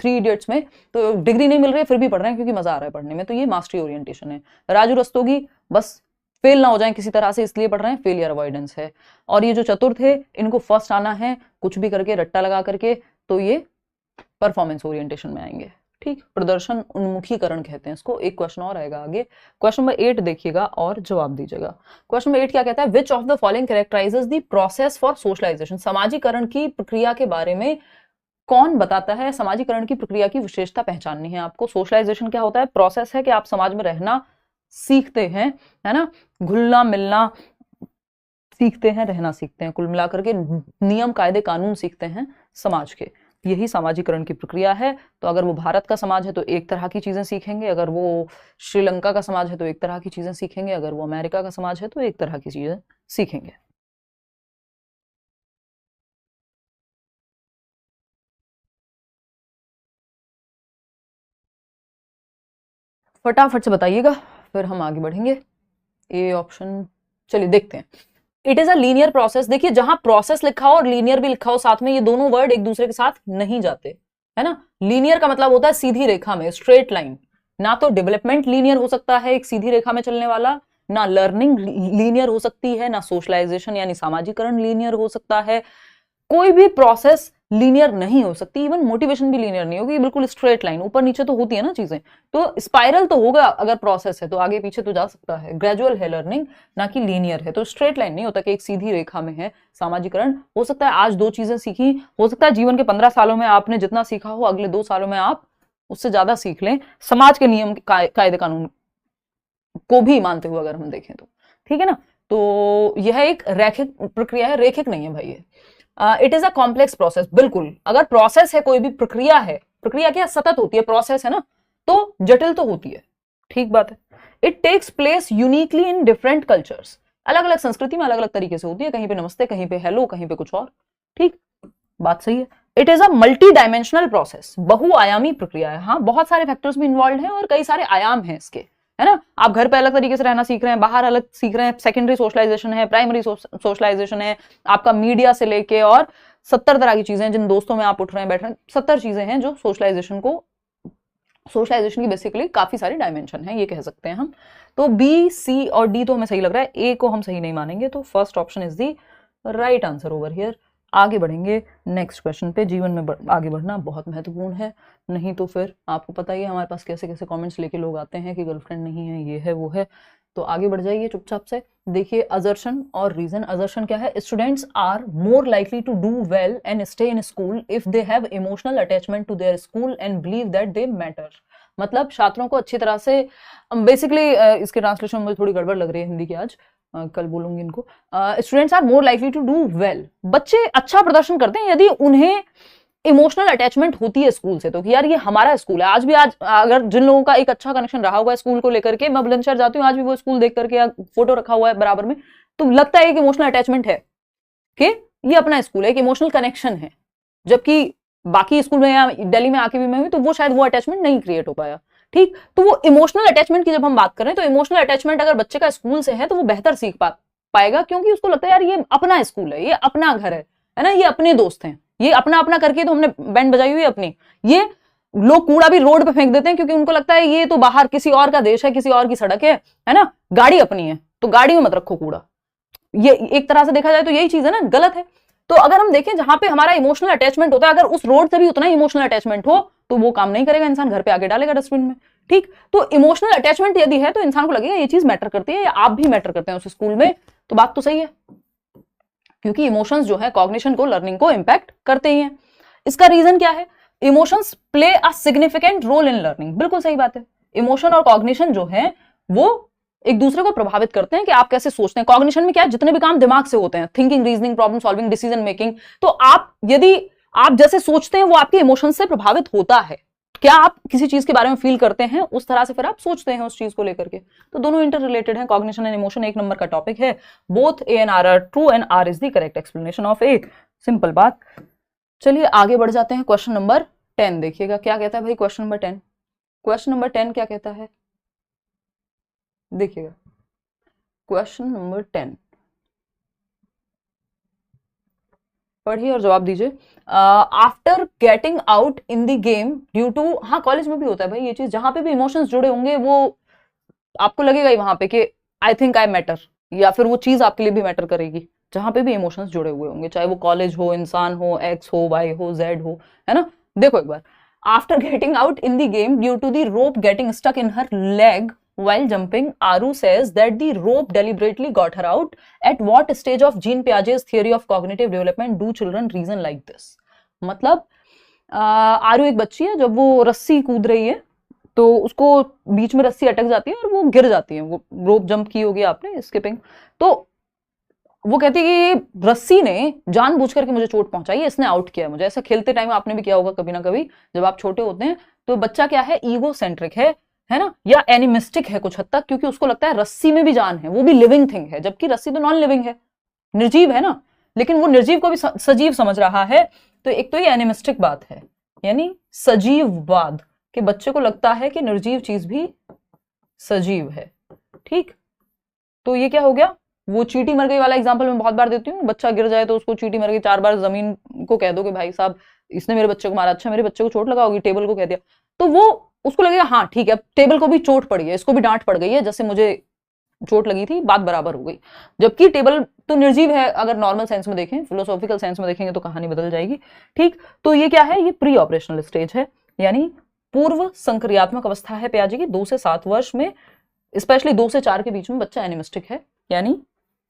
Three idiots में, तो degree नहीं मिल रही है फिर भी पढ़ रहे हैं क्योंकि मजा आ रहा है पढ़ने में, तो ये मास्टरी ओरिएंटेशन है। राजू रस्तोगी बस फेल ना हो जाए किसी तरह से इसलिए पढ़ रहे हैं, फेलियर अवॉइडेंस है। और ये जो चतुर्थ है इनको फर्स्ट आना है कुछ भी करके, रट्टा लगा करके, तो ये परफॉर्मेंस ओरिएंटेशन में आएंगे। ठीक, प्रदर्शन उन्मुखीकरण कहते हैं इसको। एक क्वेश्चन और आएगा आगे, क्वेश्चन नंबर 8 देखिएगा और जवाब दीजिएगा। क्वेश्चन नंबर 8 क्या कहता है, which of the following characterizes the process for socialization, सामाजिकरण की प्रक्रिया के बारे में कौन बताता है, सामाजिकरण की प्रक्रिया की विशेषता पहचाननी है आपको। सोशलाइजेशन क्या होता है, प्रोसेस है कि आप समाज में रहना सीखते हैं, है ना, घुलना मिलना सीखते हैं, रहना सीखते हैं, कुल मिलाकर के नियम कायदे कानून सीखते हैं समाज के, यही सामाजिकरण की प्रक्रिया है। तो अगर वो भारत का समाज है तो एक तरह की चीजें सीखेंगे, अगर वो श्रीलंका का समाज है तो एक तरह की चीजें सीखेंगे, अगर वो अमेरिका का समाज है तो एक तरह की चीजें सीखेंगे। फटाफट से बताइएगा फिर हम आगे बढ़ेंगे। ए ऑप्शन, चलिए देखते हैं। It is a linear process. देखिए जहां प्रोसेस लिखा हो और लीनियर भी लिखा हो साथ में, ये दोनों वर्ड एक दूसरे के साथ नहीं जाते, है ना। लीनियर का मतलब होता है सीधी रेखा में, स्ट्रेट लाइन। ना तो डेवलपमेंट लीनियर हो सकता है एक सीधी रेखा में चलने वाला, ना लर्निंग लीनियर हो सकती है, ना सोशलाइजेशन यानी सामाजिकरण लीनियर हो सकता है। कोई भी प्रोसेस लीनियर नहीं हो सकती, इवन मोटिवेशन भी लीनियर नहीं होगी, बिल्कुल स्ट्रेट लाइन ऊपर नीचे तो होती है ना चीजें, तो स्पाइरल तो होगा अगर प्रोसेस है तो आगे पीछे तो जा सकता है, ग्रेजुअल है लर्निंग ना कि लीनियर है, तो स्ट्रेट लाइन नहीं होता कि एक सीधी रेखा में है। सामाजिकरण हो सकता है आज 2 चीजें सीखी, हो सकता है जीवन के 15 सालों में आपने जितना सीखा हो अगले 2 सालों में आप उससे ज्यादा सीख लें, समाज के नियम कायदे कानून को भी मानते हुए अगर हम देखें तो, ठीक है ना। तो यह एक रैखिक प्रक्रिया है, रेखिक नहीं है भाई ये। It is a complex process, बिल्कुल। अगर प्रोसेस है, कोई भी प्रक्रिया है, प्रक्रिया क्या सतत होती है, प्रोसेस है ना, तो जटिल तो होती है, ठीक बात है। It takes place uniquely in different cultures, अलग अलग संस्कृति में अलग अलग तरीके से होती है, कहीं पे नमस्ते, कहीं पे हेलो, कहीं पे कुछ और, ठीक, बात सही है। It is a multi dimensional process, बहुआयामी प्रक्रिया है। हाँ, बहुत सारे फैक्टर्स भी इन्वॉल्व हैं और कई सारे आयाम हैं इसके, है ना। आप घर पे अलग तरीके से रहना सीख रहे हैं, बाहर अलग सीख रहे हैं, सेकेंडरी सोशलाइजेशन है, प्राइमरी सोशलाइजेशन है, आपका मीडिया से लेके और 70 तरह की चीजें, जिन दोस्तों में आप उठ रहे हैं बैठ रहे हैं, 70 चीजें हैं जो सोशलाइजेशन की बेसिकली काफी सारी डायमेंशन है, ये कह सकते हैं हम। तो बी, सी और डी तो हमें सही लग रहा है, ए को हम सही नहीं मानेंगे, तो first option is the right answer over here. आगे बढ़ेंगे नेक्स्ट क्वेश्चन पे। जीवन में आगे बढ़ना बहुत महत्वपूर्ण है, नहीं तो फिर आपको पता ही है हमारे पास कैसे कैसे कमेंट्स लेके लोग आते हैं कि गर्लफ्रेंड नहीं है, ये है वो है। तो आगे बढ़ जाइए चुपचाप से। देखिए अजर्शन और रीजन। अजर्शन क्या है, students are more likely to do well and stay in school if they have emotional attachment to their school and believe that they matter. मतलब छात्रों को अच्छी तरह से, बेसिकली इसके ट्रांसलेशन में थोड़ी गड़बड़ लग रही है हिंदी की आज, कल बोलूंगी इनको। Students are more likely to do well, बच्चे अच्छा प्रदर्शन करते हैं यदि उन्हें इमोशनल अटैचमेंट होती है स्कूल से, तो कि यार ये हमारा स्कूल है। आज भी, आज अगर जिन लोगों का एक अच्छा कनेक्शन रहा हुआ है स्कूल को लेकर के, मैं बुलंदशहर जाती हूँ आज भी वो स्कूल देख करके, या फोटो रखा हुआ है बराबर में, तो लगता है एक इमोशनल अटैचमेंट है कि ये अपना स्कूल है, एक इमोशनल कनेक्शन है। जबकि बाकी स्कूल में या दिल्ली में आके भी मैं हुई तो वो शायद वो अटैचमेंट नहीं क्रिएट हो पाया, ठीक। तो वो इमोशनल अटैचमेंट की जब हम बात करें, तो इमोशनल अटैचमेंट अगर बच्चे का स्कूल से है तो वो बेहतर सीख पाएगा, क्योंकि उसको लगता है यार ये अपना स्कूल है, ये अपना घर है ना, ये अपने दोस्त हैं, ये अपना अपना करके तो हमने बैंड बजाई हुई है अपनी। ये लोग कूड़ा भी रोड पे फेंक देते हैं क्योंकि उनको लगता है ये तो बाहर किसी और का देश है, किसी और की सड़क है ना, गाड़ी अपनी है तो गाड़ी में मत रखो कूड़ा। ये एक तरह से देखा जाए तो यही चीज है ना, गलत है। तो अगर हम देखें जहां पे हमारा इमोशनल अटैचमेंट होता है, अगर उस रोड से भी उतना ही इमोशनल अटैचमेंट हो तो वो काम नहीं करेगा, इंसान घर पे आके डालेगा डस्टबिन में, ठीक। तो इमोशनल अटैचमेंट यदि है तो इंसान को लगेगा ये चीज मैटर करती है, या आप भी मैटर करते हैं उस स्कूल में, तो बात तो सही है, क्योंकि इमोशंस जो है कॉग्निशन को, लर्निंग को इंपैक्ट करते ही हैं। इसका रीजन क्या है, emotions play a significant role in learning, बिल्कुल सही बात है। इमोशन और कॉग्निशन जो है वो एक दूसरे को प्रभावित करते हैं कि आप कैसे सोचते हैं। कॉग्निशन में क्या है, जितने भी काम दिमाग से होते हैं, thinking, reasoning, problem solving, decision making, तो आप यदि आप जैसे सोचते हैं वो आपके इमोशन से प्रभावित होता है। क्या आप किसी चीज के बारे में फील करते हैं उस तरह से फिर आप सोचते हैं उस चीज को लेकर के, तो दोनों इंटर रिलेटेड है। कॉग्निशन एंड इमोशन 1 नंबर का टॉपिक है। Both A and R are true and R is the correct explanation of A, simple बात। चलिए आगे बढ़ जाते हैं। क्वेश्चन नंबर 10 देखिएगा क्या कहता है भाई। क्वेश्चन नंबर 10, क्वेश्चन नंबर 10 क्या कहता है, देखिएगा क्वेश्चन नंबर 10। पढ़िए और जवाब दीजिए। After getting out in the game due to, हाँ कॉलेज में भी होता है भाई ये चीज, जहां पे भी इमोशंस जुड़े होंगे वो आपको लगेगा ही वहां पे कि आई थिंक आई मैटर, या फिर वो चीज आपके लिए भी मैटर करेगी जहां पे भी इमोशंस जुड़े हुए होंगे, चाहे वो कॉलेज हो, इंसान हो, एक्स हो, वाई हो, जेड हो, है ना। देखो एक बार, after getting out in the game due to the rope getting stuck in her leg while jumping, Aru says that the rope deliberately got her out. At what stage of Jean Piaget's theory of cognitive development do children reason like this? मतलब आरू एक बच्ची है, जब वो रस्सी कूद रही है तो उसको बीच में रस्सी अटक जाती है और वो गिर जाती है, वो रोप जंप की होगी आपने, स्किपिंग, तो वो कहती है कि ये रस्सी ने जानबूझ करके मुझे चोट पहुंचाई है, इसने आउट किया मुझे। ऐसा खेलते टाइम आपने भी किया होगा कभी ना कभी, जब आप छोटे होते हैं तो बच्चा क्या है, ईगो सेंट्रिक है ना, या एनिमिस्टिक है कुछ हद तक, क्योंकि उसको लगता है रस्सी में भी जान है, वो भी लिविंग थिंग है, जबकि रस्सी तो नॉन लिविंग है, निर्जीव है ना, लेकिन वो निर्जीव को भी सजीव समझ रहा है। तो एक तो ये एनिमिस्टिक बात है, यानी सजीववाद, कि बच्चे को लगता है कि निर्जीव चीज भी सजीव है। ठीक, तो ये क्या हो गया, वो चींटी मर गई वाला एग्जांपल मैं बहुत बार देती हूँ, बच्चा गिर जाए तो उसको चींटी मर गई 4 बार जमीन को कह दो कि भाई साहब इसने मेरे बच्चे को मारा, अच्छा मेरे बच्चे को चोट लगा होगी, टेबल को कह दिया, तो वो उसको लगेगा हाँ ठीक है, अब टेबल को भी चोट पड़ी है, इसको भी डांट पड़ गई है, जैसे मुझे चोट लगी थी, बात बराबर हो गई। जबकि टेबल तो निर्जीव है, अगर नॉर्मल सेंस में देखें, फिलोसॉफिकल सेंस में देखेंगे तो कहानी बदल जाएगी। ठीक, तो ये क्या है, ये प्री ऑपरेशनल स्टेज है, यानी पूर्व संक्रियात्मक अवस्था है पियाजे की। 2 से 7 वर्ष में, स्पेशली 2 से 4 के बीच में बच्चा एनिमिस्टिक है, यानी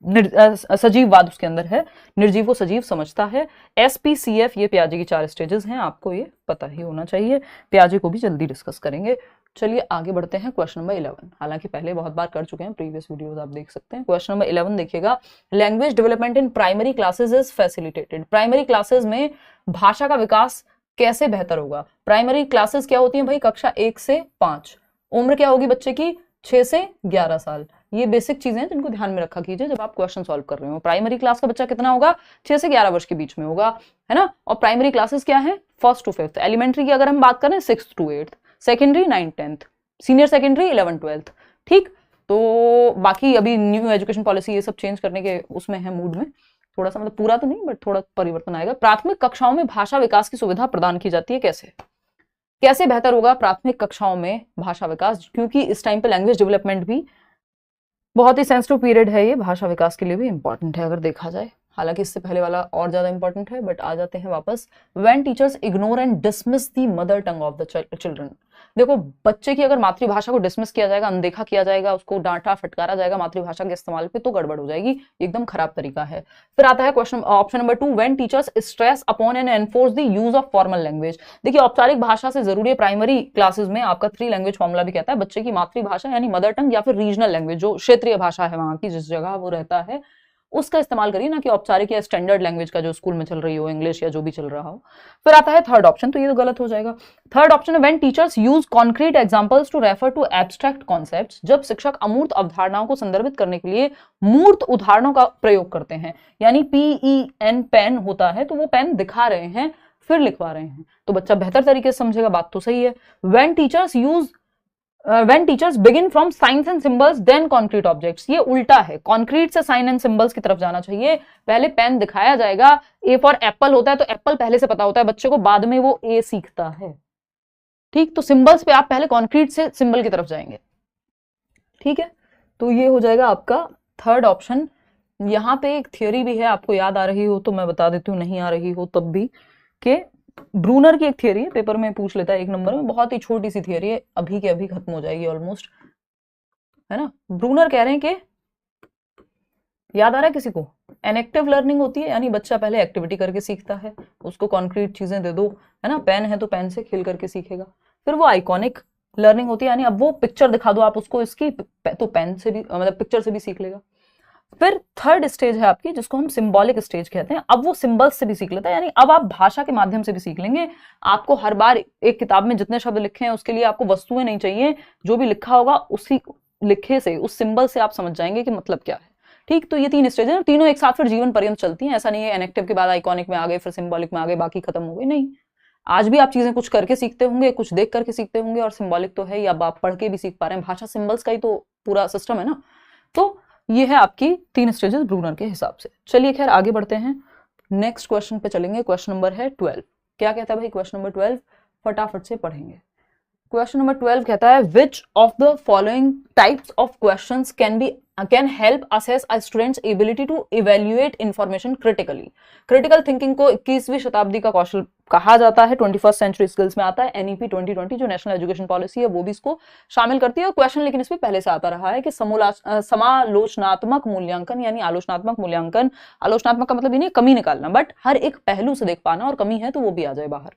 सजीववाद उसके अंदर है, निर्जीव को सजीव समझता है। SPCF ये पियाजे की 4 स्टेजेस हैं, आपको ये पता ही होना चाहिए, पियाजे को भी जल्दी डिस्कस करेंगे। चलिए आगे बढ़ते हैं, क्वेश्चन नंबर 11, हालांकि पहले बहुत बार कर चुके हैं, प्रीवियस वीडियोस आप देख सकते हैं। क्वेश्चन नंबर 11 देखिएगा, language development in primary classes is facilitated. Primary classes में भाषा का विकास कैसे बेहतर होगा। प्राइमरी क्लासेस क्या होती है भाई, कक्षा 1 से 5, उम्र क्या होगी बच्चे की 6 से 11 साल। ये बेसिक चीजें हैं जिनको ध्यान में रखा कीजिए जब आप क्वेश्चन सॉल्व कर रहे हो। प्राइमरी क्लास का बच्चा कितना होगा, 6 से 11 वर्ष के बीच में होगा, है ना। और प्राइमरी क्लासेस क्या है, 1st to 5th। एलिमेंट्री की अगर हम बात करें 6th to 8th, secondary 9th 10th, senior secondary 11th 12th। ठीक, तो बाकी अभी न्यू एजुकेशन पॉलिसी ये सब चेंज करने के उसमें है मूड में, थोड़ा सा, मतलब पूरा तो नहीं बट थोड़ा परिवर्तन आएगा। प्राथमिक कक्षाओं में भाषा विकास की सुविधा प्रदान की जाती है, कैसे बेहतर होगा प्राथमिक कक्षाओं में भाषा विकास, क्योंकि इस टाइम पे लैंग्वेज डेवलपमेंट भी बहुत ही सेंसिटिव पीरियड है, ये भाषा विकास के लिए भी इंपॉर्टेंट है अगर देखा जाए, हालांकि इससे पहले वाला और ज्यादा इंपॉर्टेंट है। बट आ जाते हैं वापस, when teachers ignore and dismiss the mother tongue of the children. देखो बच्चे की अगर मातृभाषा को डिसमिस किया जाएगा, अनदेखा किया जाएगा, उसको डांटा फटकारा जाएगा मातृभाषा के इस्तेमाल पे, तो गड़बड़ हो जाएगी, एकदम खराब तरीका है। फिर आता है question option number 2, when teachers stress upon and enforce the use of formal language. देखिए औपचारिक भाषा से जरूरी है, प्राइमरी क्लासेस में आपका 3 लैंग्वेज फॉर्मूला भी कहता है, बच्चे की मातृभाषा यानी मदर टंग या फिर रीजनल लैंग्वेज, जो क्षेत्रीय भाषा है वहां की, जिस जगह वो रहता है उसका इस्तेमाल करिए, ना कि औपचारिक या स्टैंडर्ड लैंग्वेज का जो स्कूल में चल रही हो, इंग्लिश या जो भी चल रहा हो। फिर आता है थर्ड ऑप्शन, तो ये तो गलत हो जाएगा। थर्ड ऑप्शन है when teachers use concrete examples to refer to abstract concepts. जब शिक्षक अमूर्त अवधारणाओं को संदर्भित करने के लिए मूर्त उदाहरणों का प्रयोग करते हैं, यानी PEN पेन होता है, तो वो पेन दिखा रहे हैं फिर लिखवा रहे हैं, तो बच्चा बेहतर तरीके से समझेगा, बात तो सही है। When teachers begin from signs and symbols then concrete objects, ये उल्टा है, कॉन्क्रीट से साइन एंड सिंबल्स की तरफ जाना चाहिए। पहले पेन दिखाया जाएगा, ए फॉर एप्पल होता है तो एप्पल पहले से पता होता है बच्चे को, बाद में वो ए सीखता है। ठीक, तो सिंबल्स पे आप पहले कॉन्क्रीट से सिंबल की तरफ जाएंगे। ठीक है, तो ये हो जाएगा आपका थर्ड ऑप्शन। यहाँ पे एक थियोरी भी है, आपको याद आ रही हो तो मैं बता देती हूँ, नहीं आ रही हो तब भी, कि ब्रूनर की एक थियरी है, पेपर में पूछ लेता है 1 नंबर में, बहुत ही छोटी सी थियरी है, अभी के अभी खत्म हो जाएगी ऑलमोस्ट, है ना। ब्रूनर कह रहे हैं कि, याद आ रहा है किसी को, एनेक्टिव लर्निंग होती है, यानी बच्चा पहले एक्टिविटी करके सीखता है, उसको कॉन्क्रीट चीजें दे दो, है ना, पेन है तो पेन से खेल करके सीखेगा। फिर वो आइकॉनिक लर्निंग होती है, यानी अब वो पिक्चर दिखा दो आप उसको इसकी, तो पेन से भी, मतलब पिक्चर से भी सीख लेगा। फिर थर्ड स्टेज है आपकी, जिसको हम सिंबॉलिक स्टेज कहते हैं, अब वो सिंबल्स से भी सीख लेता है, यानी अब आप भाषा के माध्यम से भी सीख लेंगे। आपको हर बार एक किताब में जितने शब्द लिखे हैं उसके लिए आपको वस्तुएं नहीं चाहिए, जो भी लिखा होगा उसी लिखे से, उस सिंबल से आप समझ जाएंगे कि मतलब क्या है। ठीक, तो ये 3 स्टेज है, तीनों एक साथ फिर जीवन पर्यंत चलती हैं, ऐसा नहीं है एनेक्टिव के बाद आइकॉनिक में आ गए फिर सिंबॉलिक में आ गए बाकी खत्म हो गए, नहीं। आज भी आप चीजें कुछ करके सीखते होंगे, कुछ देख करके सीखते होंगे, और सिंबॉलिक तो है ही, अब आप पढ़ के भी सीख पा रहे हैं, भाषा सिंबल्स का ही तो पूरा सिस्टम है ना। तो ये है आपकी 3 स्टेजेस ब्रूनर के हिसाब से। चलिए खैर आगे बढ़ते हैं, नेक्स्ट क्वेश्चन पे चलेंगे, क्वेश्चन नंबर है 12। क्या कहता है भाई क्वेश्चन नंबर 12, फटाफट से पढ़ेंगे। क्वेश्चन नंबर 12 कहता है which of the following types of questions can help assess a student's ability to evaluate information critically. Critical thinking को 21वीं शताब्दी का कौशल कहा जाता है, 21st सेंचुरी स्किल्स में आता है। एनईपी 2020 जो नेशनल एजुकेशन पॉलिसी है वो भी इसको शामिल करती है। और क्वेश्चन लेकिन इसमें पहले से आता रहा है कि समालोचनात्मक मूल्यांकन यानी आलोचनात्मक मूल्यांकन, आलोचनात्मक का मतलब ये नहीं कमी निकालना, बट हर एक पहलू से देख पाना, और कमी है तो वो भी आ जाए बाहर।